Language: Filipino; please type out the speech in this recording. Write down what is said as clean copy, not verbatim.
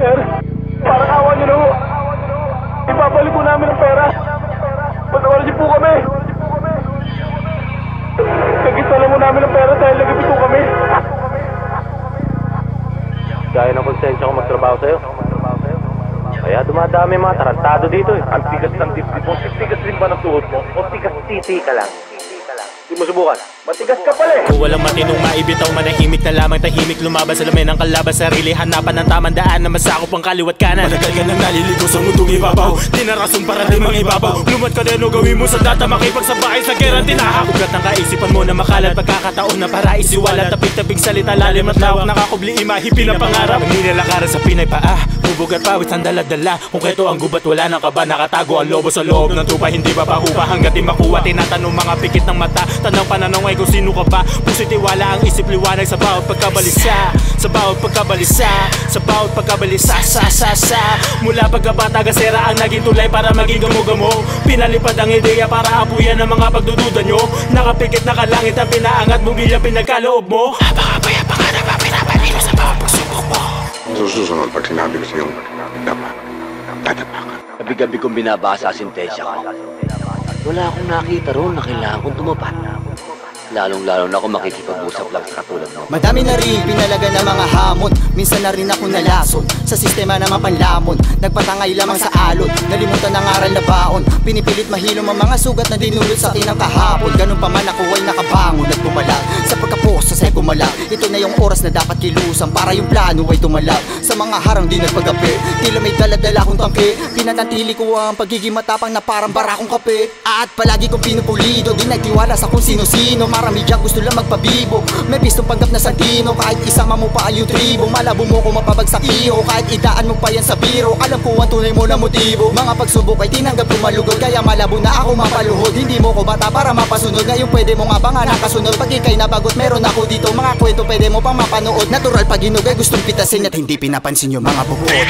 Sir, parang awa niyo na ho. Ibabalik ko namin ang pera. Patawarin niyo po kami. Kagisa lang mo namin ang pera dahil nagipit po kami. Gaya ng konsensya ko magtrabaho sa'yo. Kaya dumadami mga tarantado dito eh. Ang tigas ng dibdib mo. Tigas rin ba ng tuhod mo? O tigas titi ka lang? Hindi mo subukan. Matigas ka pala eh. Kung walang matinong maibitaw, manahimik na lamang tahimik. Lumaban sa lamin ng kalaban, sarili hanapan ng tamang daan na masakop ang kaliwat kanan. Matagal ka nang naliligo sa mundong ibabaw, di na rason para di mangibabaw. Lumat ka din o gawin mo sa data, makipagsabay sa gera tinaha. Ugat ang kaisipan mo na makalat, pagkakataon na para isiwalat. Tapig-tabig salita, lalim at lawak, nakakubli imahipin ang pangarap. Nilalakaran sa Pinay paa, bubugat pawis ang daladala. Kung keto ang gubat, wala ng kaba, nakatago ang lobo sa loob ng tupa. Hindi ba pahupa hanggat di makuha, tinatanong mga pikit ng mata. Tanang pananong ay kung sino ka ba. Puso'y tiwala ang isip liwanag sa bawat pagkabalisa. Sa bawat pagkabalisa, sa bawat pagkabalisa. Mula pagkabata gasera ang naging tulay para maging gamo-gamo. Pinalipad ang ideya para apuyan ang mga pagdududa nyo. Nakapikit na kalangit ang pinaangat mo bilang pinagkaloob mo. Napakabaya pangarap ang pinapanilo sa bawat pagsubok mo. Susunod pag sinabi ko sa iyong dapat, tatapakan. Gabi-gabi kong binabasa ang sintensya ko. Wala akong nakita roon na kailangan kong tumapat. Lalong-lalo na ako makikipag-usap lang sa katulad mo. Madami na rin pinalaga ng mga hamon. Minsan na rin ako nalason sa sistema na mapanlamon. Nagpatangay lamang sa alon, nalimutan ang aral na baon. Pinipilit mahilom ang mga sugat na dinulot sa akin ng kahapon. Ganun pa man ako ay nakabangon at pumalag sa pagkapost sa gumalag. Ito na yung oras na dapat kilusan para yung plano ay tumalag. Sa mga harang di nagpagapi, tila may daladala kong tangke. Pinanatili ko ang pagiging matapang na parang barakong kape. At palagi kong pinupulido, di nagtiwala sa kung sino-sino. Marami dyan gusto lang magpabibo, may pistong panggap na santino. Kahit isama mo pa yung tribo, malabo mo ko mapabagsak iyo. Kahit idaan mo pa yan sa biro, alam ko ang tunay mo na motibo. Mga pagsubok ay tinanggap ko malugod, kaya malabo na ako mapaluhod. Hindi mo ko bata para mapasunod, ngayon pwede mo nga ba nga nakasunod. Pag ikay nabagot meron ako dito, mga kwento pwede mo pang mapanood. Natural pag hinugay gustong pitasin at hindi pinapansin yung mga bukod.